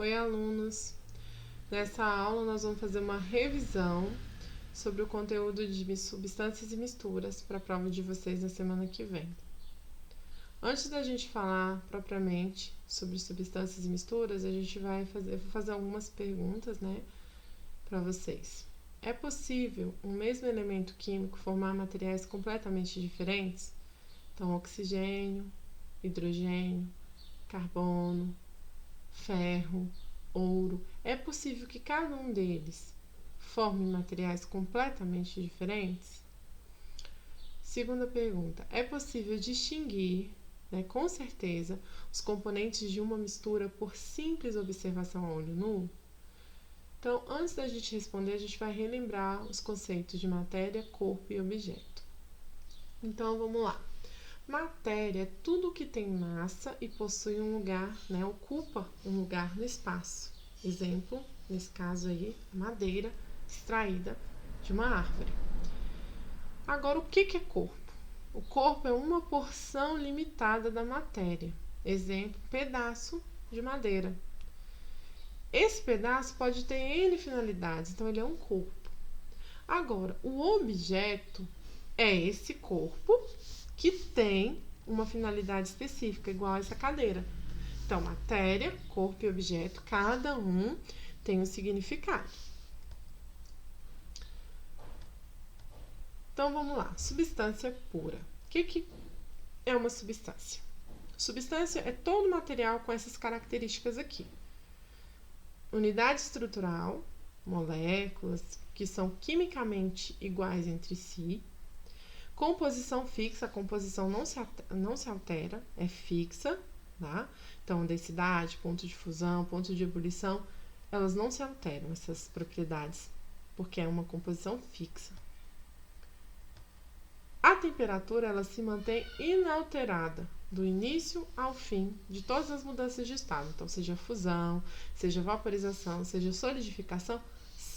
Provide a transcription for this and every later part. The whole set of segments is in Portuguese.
Oi, alunos! Nessa aula nós vamos fazer uma revisão sobre o conteúdo de substâncias e misturas para a prova de vocês na semana que vem. Antes da gente falar propriamente sobre substâncias e misturas, eu vou fazer algumas perguntas, para vocês. É possível um mesmo elemento químico formar materiais completamente diferentes? Então, oxigênio, hidrogênio, carbono, ferro, ouro. É possível que cada um deles forme materiais completamente diferentes? Segunda pergunta: é possível distinguir, com certeza, os componentes de uma mistura por simples observação a olho nu? Então, antes da gente responder, a gente vai relembrar os conceitos de matéria, corpo e objeto. Então, vamos lá. Matéria é tudo que tem massa e possui um lugar, ocupa um lugar no espaço. Exemplo, nesse caso aí, madeira extraída de uma árvore. Agora, o que é corpo? O corpo é uma porção limitada da matéria. Exemplo, pedaço de madeira. Esse pedaço pode ter N finalidades, então ele é um corpo. Agora, o objeto é esse corpo que tem uma finalidade específica, igual a essa cadeira. Então, matéria, corpo e objeto, cada um tem um significado. Então, vamos lá. Substância pura. O que é uma substância? Substância é todo material com essas características aqui. Unidade estrutural, moléculas que são quimicamente iguais entre si. Composição fixa, a composição não se altera, é fixa, tá? Então, densidade, ponto de fusão, ponto de ebulição, elas não se alteram, essas propriedades, porque é uma composição fixa. A temperatura, ela se mantém inalterada, do início ao fim, de todas as mudanças de estado. Então, seja fusão, seja vaporização, seja solidificação,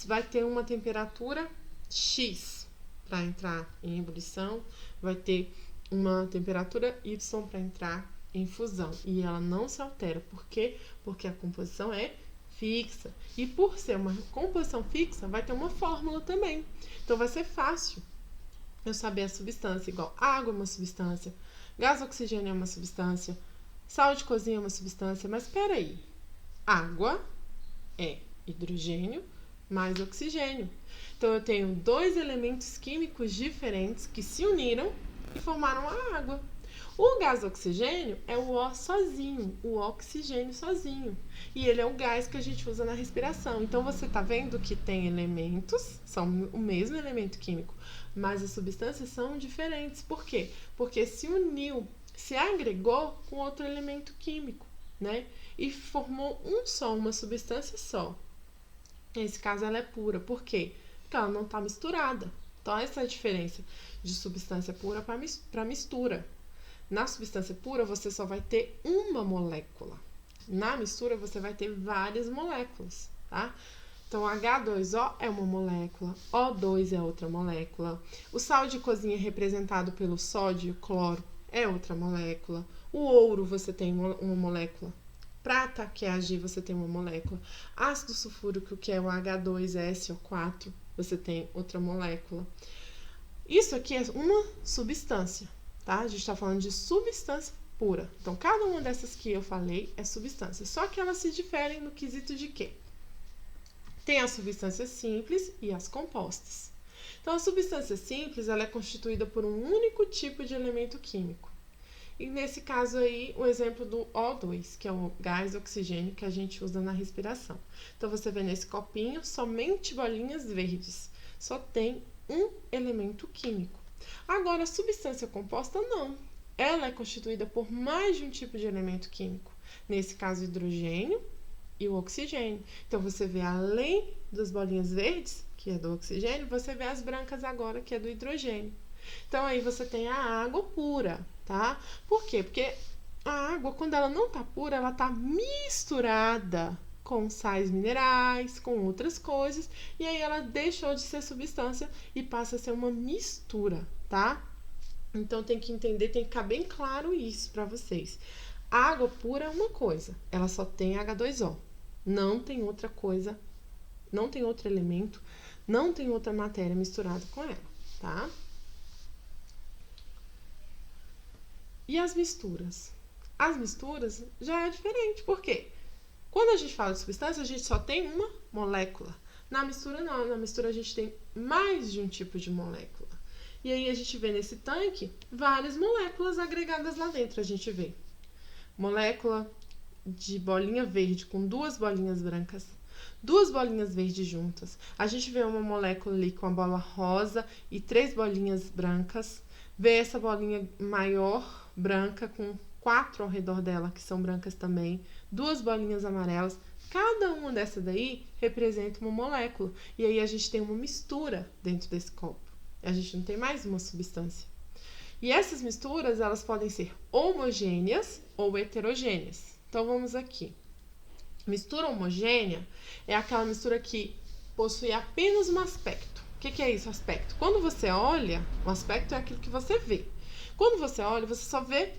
vai ter uma temperatura X. Para entrar em ebulição, vai ter uma temperatura Y para entrar em fusão. E ela não se altera. Por quê? Porque a composição é fixa. E por ser uma composição fixa, vai ter uma fórmula também. Então, vai ser fácil eu saber a substância. Igual água é uma substância, gás oxigênio é uma substância, sal de cozinha é uma substância. Mas espera aí. Água é hidrogênio mais oxigênio. Então, eu tenho dois elementos químicos diferentes que se uniram e formaram a água. O gás oxigênio é o O sozinho, o oxigênio sozinho. E ele é o gás que a gente usa na respiração. Então, você está vendo que tem elementos, são o mesmo elemento químico, mas as substâncias são diferentes. Por quê? Porque se uniu, se agregou com outro elemento químico, e formou uma substância só. Nesse caso, ela é pura. Por quê? Porque ela não está misturada. Então, essa é a diferença de substância pura para mistura. Na substância pura, você só vai ter uma molécula. Na mistura, você vai ter várias moléculas, tá? Então, H2O é uma molécula, O2 é outra molécula. O sal de cozinha representado pelo sódio e cloro é outra molécula. O ouro, você tem uma molécula. Prata, que é Ag, você tem uma molécula. Ácido sulfúrico, que é o H2SO4, você tem outra molécula. Isso aqui é uma substância, tá? A gente está falando de substância pura. Então, cada uma dessas que eu falei é substância. Só que elas se diferem no quesito de quê? Tem as substâncias simples e as compostas. Então, a substância simples, ela é constituída por um único tipo de elemento químico. E nesse caso aí, o exemplo do O2, que é o gás oxigênio que a gente usa na respiração. Então, você vê nesse copinho somente bolinhas verdes. Só tem um elemento químico. Agora, a substância composta, não. Ela é constituída por mais de um tipo de elemento químico. Nesse caso, o hidrogênio e o oxigênio. Então, você vê, além das bolinhas verdes, que é do oxigênio, você vê as brancas agora, que é do hidrogênio. Então, aí você tem a água pura, tá? Por quê? Porque a água, quando ela não tá pura, ela tá misturada com sais minerais, com outras coisas, e aí ela deixou de ser substância e passa a ser uma mistura, tá? Então, tem que entender, tem que ficar bem claro isso pra vocês. A água pura é uma coisa, ela só tem H2O. Não tem outra coisa, não tem outro elemento, não tem outra matéria misturada com ela, tá? E as misturas? As misturas já é diferente, por quê? Quando a gente fala de substância, a gente só tem uma molécula. Na mistura, não. Na mistura, a gente tem mais de um tipo de molécula. E aí, a gente vê nesse tanque várias moléculas agregadas lá dentro. A gente vê molécula de bolinha verde com 2 bolinhas brancas, 2 bolinhas verdes juntas. A gente vê uma molécula ali com a bola rosa e 3 bolinhas brancas. Vê essa bolinha maior, branca, com 4 ao redor dela, que são brancas também. 2 bolinhas amarelas. Cada uma dessa daí representa uma molécula. E aí a gente tem uma mistura dentro desse copo. A gente não tem mais uma substância. E essas misturas, elas podem ser homogêneas ou heterogêneas. Então, vamos aqui. Mistura homogênea é aquela mistura que possui apenas um aspecto. O que é isso, aspecto? Quando você olha, o aspecto é aquilo que você vê. Quando você olha, você só vê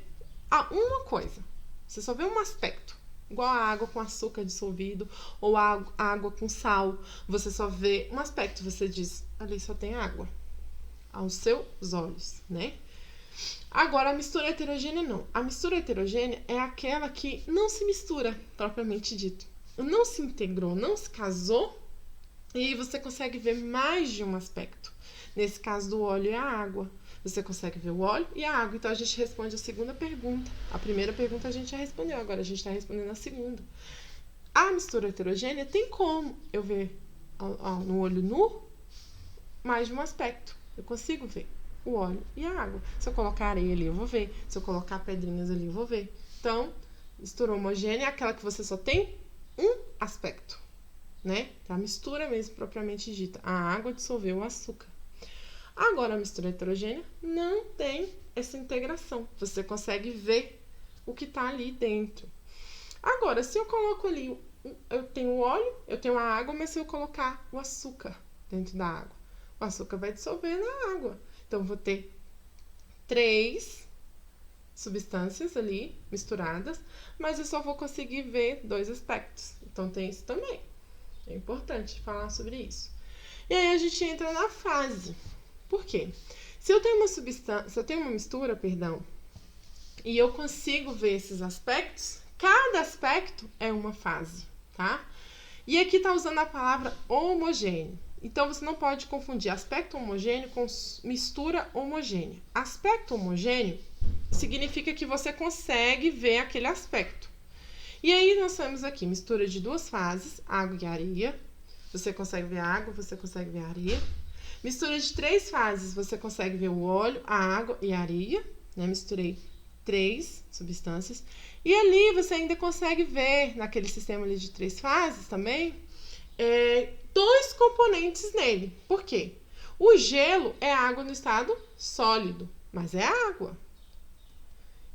uma coisa. Você só vê um aspecto. Igual a água com açúcar dissolvido ou a água com sal. Você só vê um aspecto. Você diz, ali só tem água. Aos seus olhos, né? Agora, a mistura heterogênea não. A mistura heterogênea é aquela que não se mistura, propriamente dito. Não se integrou, não se casou, e aí você consegue ver mais de um aspecto. Nesse caso do óleo e a água. Você consegue ver o óleo e a água. Então, a gente responde a segunda pergunta. A primeira pergunta a gente já respondeu, agora a gente está respondendo a segunda. A mistura heterogênea tem como eu ver no olho nu mais de um aspecto. Eu consigo ver o óleo e a água. Se eu colocar areia ali, eu vou ver. Se eu colocar pedrinhas ali, eu vou ver. Então, mistura homogênea é aquela que você só tem um aspecto, né? Então, a mistura mesmo, propriamente dita. A água dissolveu o açúcar. Agora, a mistura heterogênea não tem essa integração. Você consegue ver o que está ali dentro. Agora, se eu coloco ali, eu tenho o óleo, eu tenho a água, mas se eu colocar o açúcar dentro da água, o açúcar vai dissolver na água. Então, vou ter 3 substâncias ali misturadas, mas eu só vou conseguir ver 2 aspectos. Então, tem isso também. É importante falar sobre isso. E aí, a gente entra na fase. Por quê? Se eu tenho uma mistura, e eu consigo ver esses aspectos, cada aspecto é uma fase, tá? E aqui tá usando a palavra homogêneo. Então, você não pode confundir aspecto homogêneo com mistura homogênea. Aspecto homogêneo significa que você consegue ver aquele aspecto. E aí, nós temos aqui mistura de 2 fases, água e areia. Você consegue ver a água, você consegue ver a areia. Mistura de 3 fases, você consegue ver o óleo, a água e a areia, né? Misturei 3 substâncias. E ali você ainda consegue ver, naquele sistema ali de 3 fases também, 2 componentes nele. Por quê? O gelo é água no estado sólido, mas é água.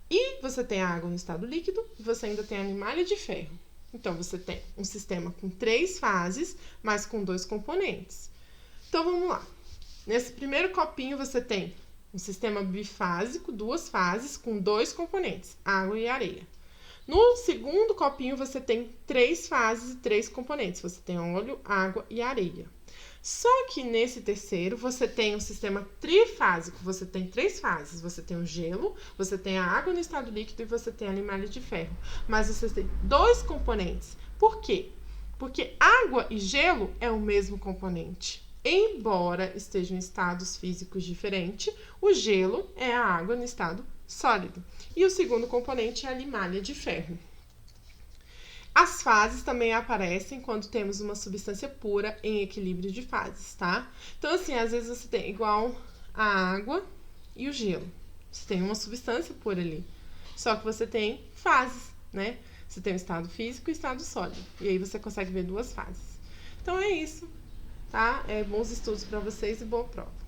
E você tem a água no estado líquido e você ainda tem a limalha de ferro. Então, você tem um sistema com 3 fases, mas com 2 componentes. Então, vamos lá. Nesse primeiro copinho, você tem um sistema bifásico, 2 fases, com 2 componentes, água e areia. No segundo copinho, você tem 3 fases e 3 componentes. Você tem óleo, água e areia. Só que nesse terceiro, você tem um sistema trifásico. Você tem 3 fases. Você tem o gelo, você tem a água no estado líquido e você tem a limalha de ferro. Mas você tem 2 componentes. Por quê? Porque água e gelo é o mesmo componente. Embora estejam em estados físicos diferentes, o gelo é a água no estado sólido. E o segundo componente é a limalha de ferro. As fases também aparecem quando temos uma substância pura em equilíbrio de fases, tá? Então, assim, às vezes você tem igual a água e o gelo. Você tem uma substância pura ali. Só que você tem fases, né? Você tem o estado físico e o estado sólido. E aí você consegue ver 2 fases. Então, é isso. Tá? Bons estudos para vocês e boa prova.